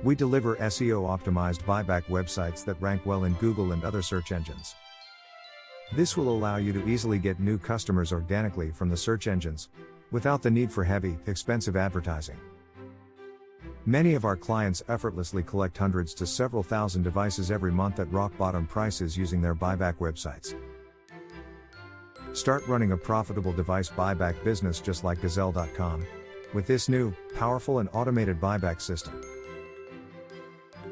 We deliver SEO-optimized buyback websites that rank well in Google and other search engines. This will allow you to easily get new customers organically from the search engines, without the need for heavy, expensive advertising. Many of our clients effortlessly collect hundreds to several thousand devices every month at rock-bottom prices using their buyback websites. Start running a profitable device buyback business just like Gazelle.com, with this new, powerful and automated buyback system.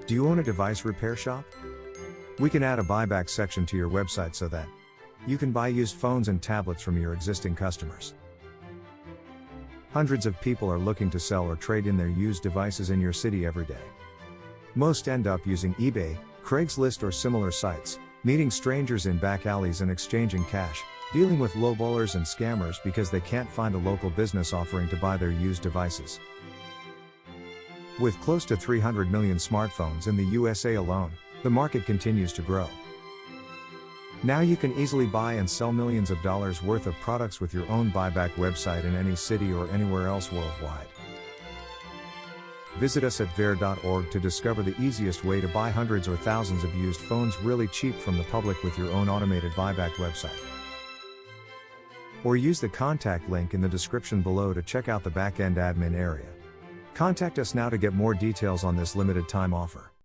Do you own a device repair shop? We can add a buyback section to your website so that you can buy used phones and tablets from your existing customers. Hundreds of people are looking to sell or trade in their used devices in your city every day. Most end up using eBay, Craigslist or similar sites, meeting strangers in back alleys and exchanging cash, dealing with lowballers and scammers because they can't find a local business offering to buy their used devices. With close to 300 million smartphones in the USA alone, the market continues to grow. Now you can easily buy and sell millions of dollars worth of products with your own buyback website in any city or anywhere else worldwide. Visit us at ver.org to discover the easiest way to buy hundreds or thousands of used phones really cheap from the public with your own automated buyback website. Or use the contact link in the description below to check out the back-end admin area. Contact us now to get more details on this limited time offer.